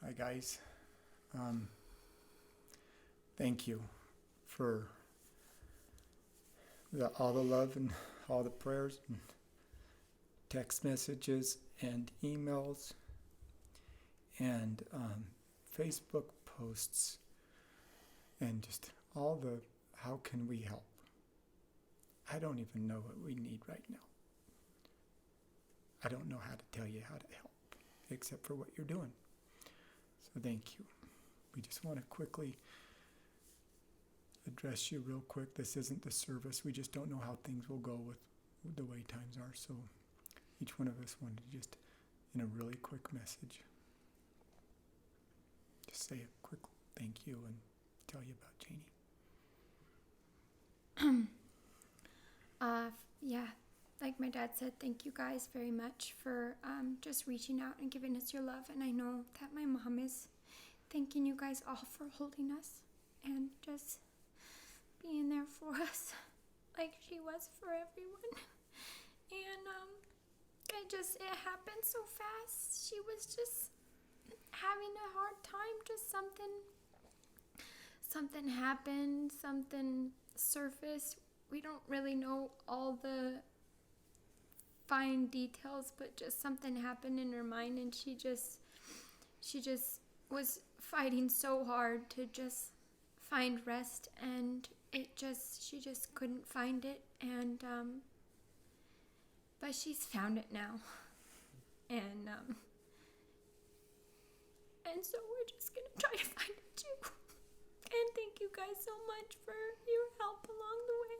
Hi, guys. Um, Thank you for all the love and all the prayers and text messages and emails and Facebook posts and just all the how can we help. I don't even know what we need right now. I don't know how to tell you how to help except for what you're doing. So thank you. We just want to quickly address you real quick. This isn't the service. We just don't know how things will go with the way times are. So each one of us wanted to just, in a really quick message, just say a quick thank you and tell you about Janie. Yeah, like my dad said, thank you guys very much for just reaching out and giving us your love. And I know that my mom is thanking you guys all for holding us and just being there for us like she was for everyone. And it happened so fast. She was just having a hard time. Just something happened, something surfaced. We don't really know all the fine details, but just something happened in her mind, and she just was fighting so hard to just find rest, and she just couldn't find it, and but she's found it now, and so we're just gonna try to find it too. And thank you guys so much for your help along the way.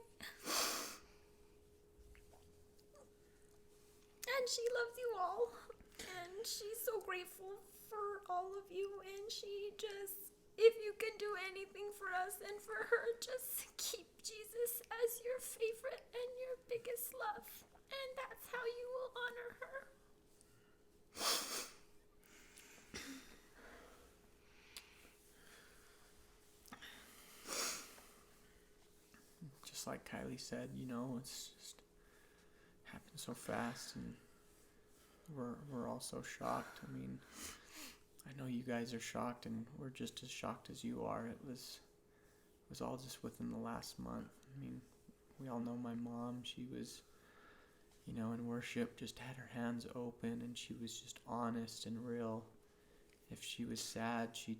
And she loves you all, and she's so grateful for all of you, and she just, if you can do anything for us and for her, just keep Jesus as your favorite and your biggest love, and that's how you will honor her. Just like Kylee said, it's just happened so fast, and we're all so shocked. I mean, I know you guys are shocked, and we're just as shocked as you are. It was all just within the last month. I mean, we all know my mom. She was, in worship, just had her hands open, and she was just honest and real. If she was sad, she'd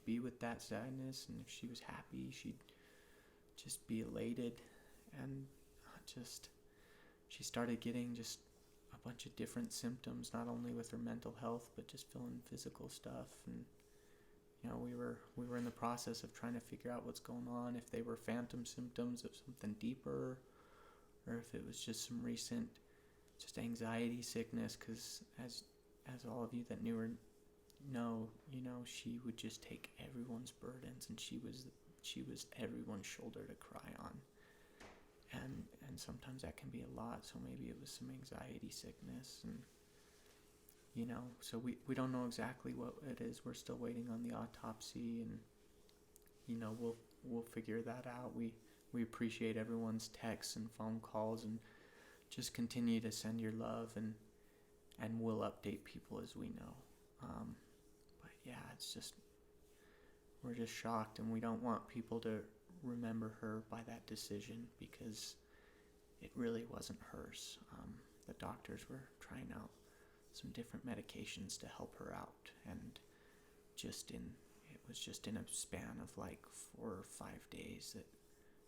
be with that sadness, and if she was happy, she'd just be elated. And she started getting just a bunch of different symptoms, not only with her mental health, but just feeling physical stuff. And we were in the process of trying to figure out what's going on, if they were phantom symptoms of something deeper, or if it was just some recent just anxiety sickness, because as all of you that knew her know, she would just take everyone's burdens, and she was everyone's shoulder to cry on. And sometimes that can be a lot, so maybe it was some anxiety sickness, and so we don't know exactly what it is. We're still waiting on the autopsy, and we'll figure that out. We appreciate everyone's texts and phone calls, and just continue to send your love, and we'll update people as we know. But yeah, it's just, we're just shocked, and we don't want people to remember her by that decision, because it really wasn't hers. The doctors were trying out some different medications to help her out, and it was just in a span of like 4 or 5 days that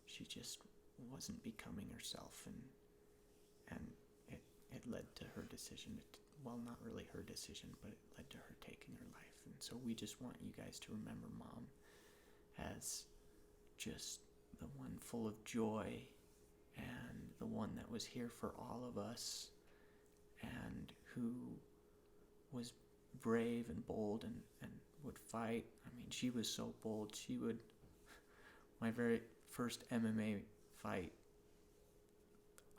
she just wasn't becoming herself, and it led to her decision. Well, not really her decision, but it led to her taking her life. And so we just want you guys to remember Mom as just the one full of joy, and the one that was here for all of us, and who was brave and bold, and would fight. I mean, she was so bold. My very first MMA fight,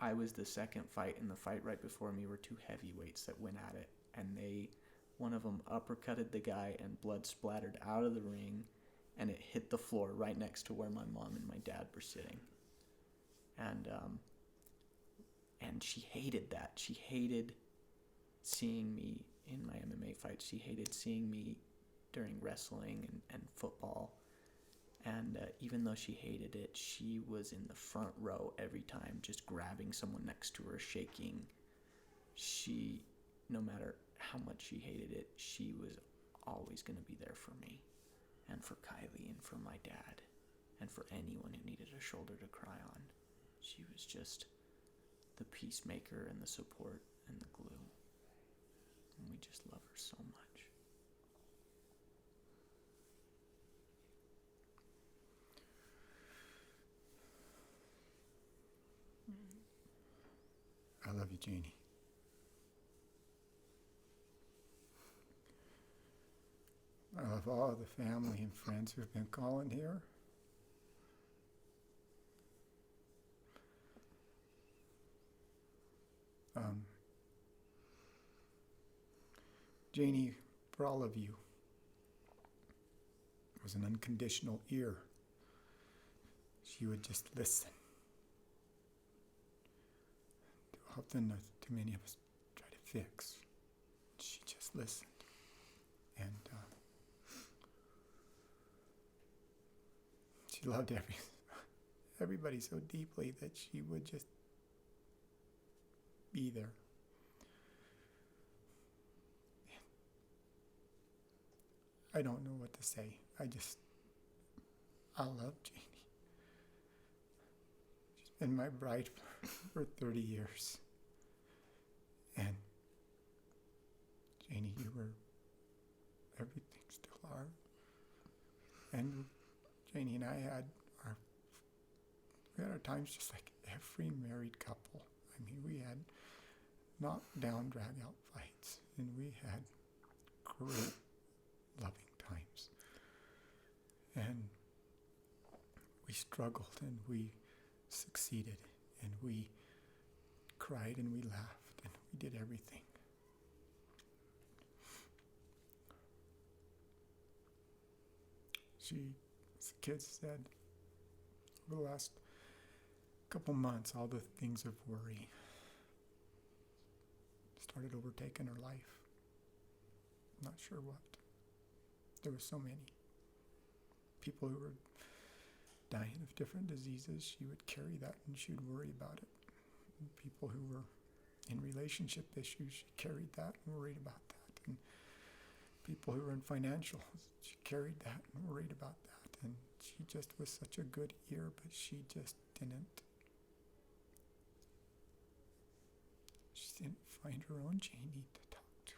I was the second fight, and the fight right before me were 2 heavyweights that went at it, and one of them uppercutted the guy, and blood splattered out of the ring, and it hit the floor right next to where my mom and my dad were sitting. And she hated that. She hated seeing me in my MMA fights. She hated seeing me during wrestling and football. And even though she hated it, she was in the front row every time, just grabbing someone next to her, shaking. She, no matter how much she hated it, she was always going to be there for me and for Kylee and for my dad and for anyone who needed a shoulder to cry on. She was just the peacemaker and the support and the glue. And we just love her so much. I love you, Janie. I love all the family and friends who've been calling here. Janie, for all of you, was an unconditional ear. She would just listen. Too often, too many of us try to fix. She just listened. And she loved everybody so deeply that she would just be there. I don't know what to say. I love Janie. She's been my bride for 30 years. And Janie, you were everything, still are. And Janie and I had our times just like every married couple. I mean, we had knockdown, drag-out fights, and we had great, loving times. And we struggled, and we succeeded, and we cried, and we laughed, and we did everything. She, as the kids said, over the last couple months, all the things of worry started overtaking her life. Not sure what. There were so many people who were dying of different diseases. She would carry that and she would worry about it. And people who were in relationship issues, she carried that and worried about that. And people who were in financial, she carried that and worried about that. And she just was such a good ear, but she just didn't find her own Janie to talk to.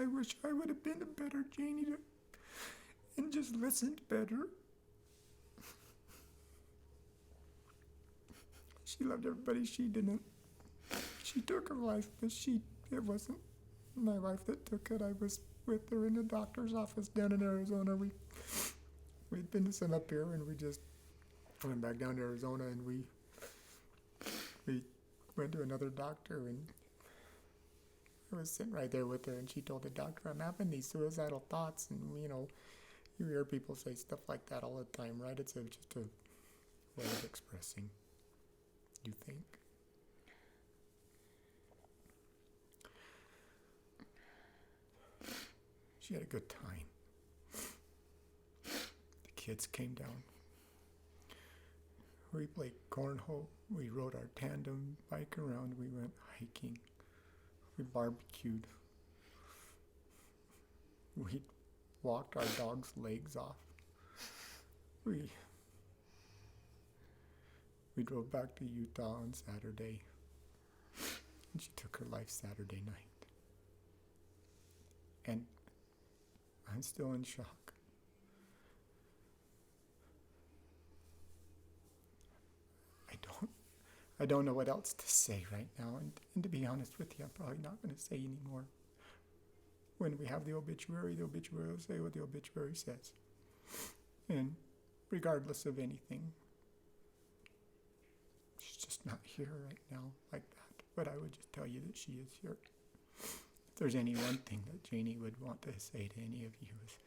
I wish I would have been a better Janie and just listened better. She loved everybody. She didn't. She took her life, but it wasn't my life that took it. I was with her in the doctor's office down in Arizona. We'd been to send up here, and we just went back down to Arizona, and we went to another doctor, and I was sitting right there with her, and she told the doctor, I'm having these suicidal thoughts, and you hear people say stuff like that all the time, right? It's just a way of expressing, you think. She had a good time. The kids came down. We played cornhole. We rode our tandem bike around. We went hiking. We barbecued. We walked our dog's legs off. We drove back to Utah on Saturday. And she took her life Saturday night. And I'm still in shock. I don't know what else to say right now, and to be honest with you, I'm probably not going to say anymore. When we have the obituary will say what the obituary says. And regardless of anything, she's just not here right now like that. But I would just tell you that she is here. If there's any one thing that Janie would want to say to any of you is,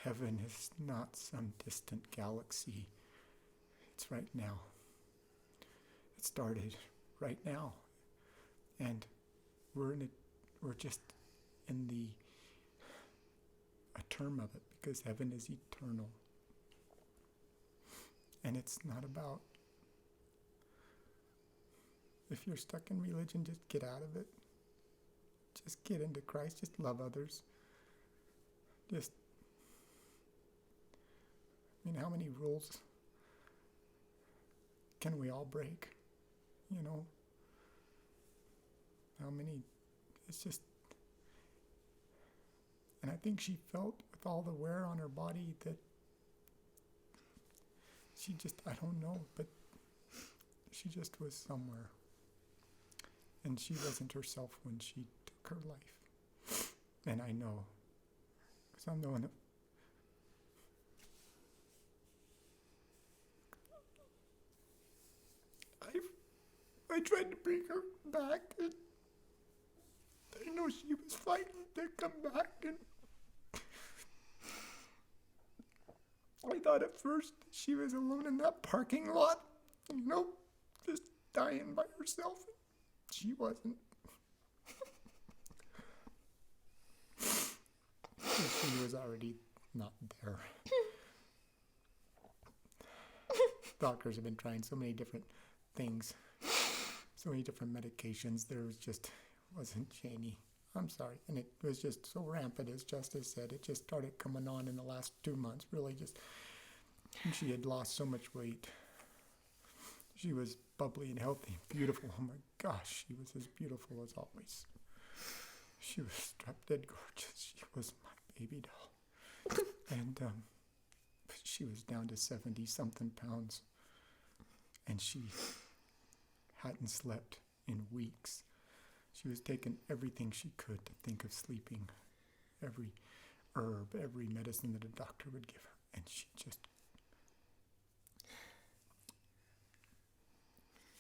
heaven is not some distant galaxy. It's right now. It started right now And we're just in a term of it, because heaven is eternal. And it's not about, if you're stuck in religion, just get out of it. Just get into Christ. Just love others. How many rules can we all break? How many? It's just, and I think she felt with all the wear on her body that she just, I don't know, but she just was somewhere. And she wasn't herself when she took her life. And I know, because I'm the one that, I tried to bring her back, and I know she was fighting to come back, and I thought at first she was alone in that parking lot, just dying by herself. She wasn't. She was already not there. Doctors have been trying so many different things, so many different medications. There wasn't Janie. I'm sorry. And it was just so rampant, as Justus said. It just started coming on in the last 2 months, really just. And she had lost so much weight. She was bubbly and healthy and beautiful. Oh my gosh, she was as beautiful as always. She was drop dead gorgeous. She was my baby doll. And she was down to 70-something pounds. And she hadn't slept in weeks. She was taking everything she could to think of sleeping. Every herb, every medicine that a doctor would give her. And she just...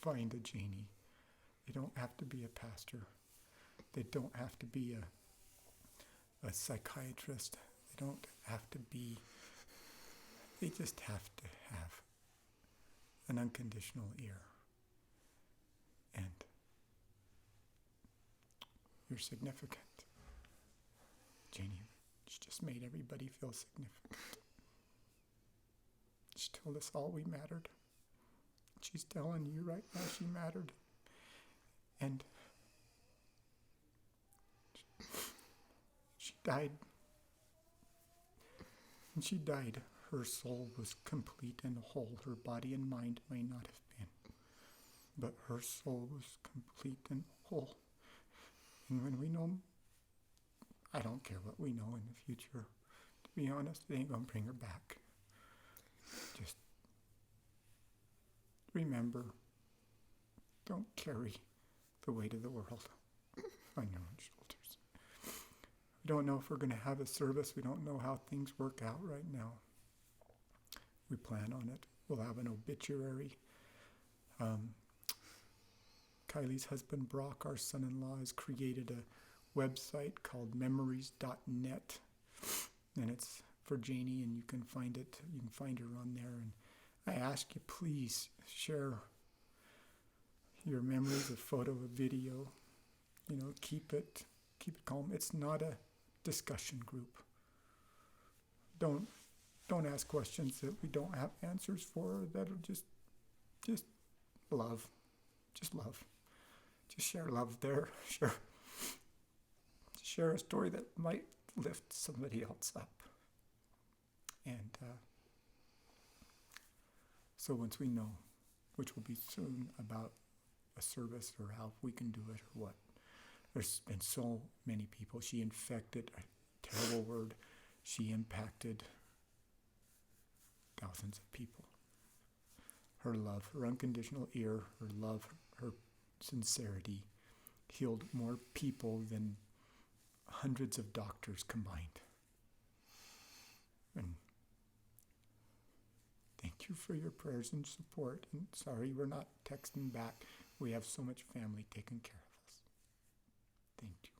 Find a Janie. They don't have to be a pastor. They don't have to be a psychiatrist. They don't have to be... They just have to have an unconditional ear. And you're significant. Janie, she just made everybody feel significant. She told us all we mattered. She's telling you right now she mattered. And she died. And she died. Her soul was complete and whole. Her body and mind may not have been. But her soul was complete and whole. And when we know, I don't care what we know in the future. To be honest, it ain't going to bring her back. Just remember, don't carry the weight of the world on your own shoulders. We don't know if we're going to have a service. We don't know how things work out right now. We plan on it. We'll have an obituary. Kylie's husband, Brock, our son-in-law, has created a website called memories.net. And it's for Janie, and you can find it. You can find her on there. And I ask you, please share your memories, a photo, a video. Keep it calm. It's not a discussion group. Don't ask questions that we don't have answers for. That'll just love. Just love. Just share love there. Share a story that might lift somebody else up. And so once we know, which will be soon, about a service or how we can do it or what. There's been so many people. She infected, a terrible word, she impacted thousands of people. Her love, her unconditional ear, her love, her sincerity healed more people than hundreds of doctors combined. And thank you for your prayers and support. And sorry we're not texting back. We have so much family taking care of us. Thank you.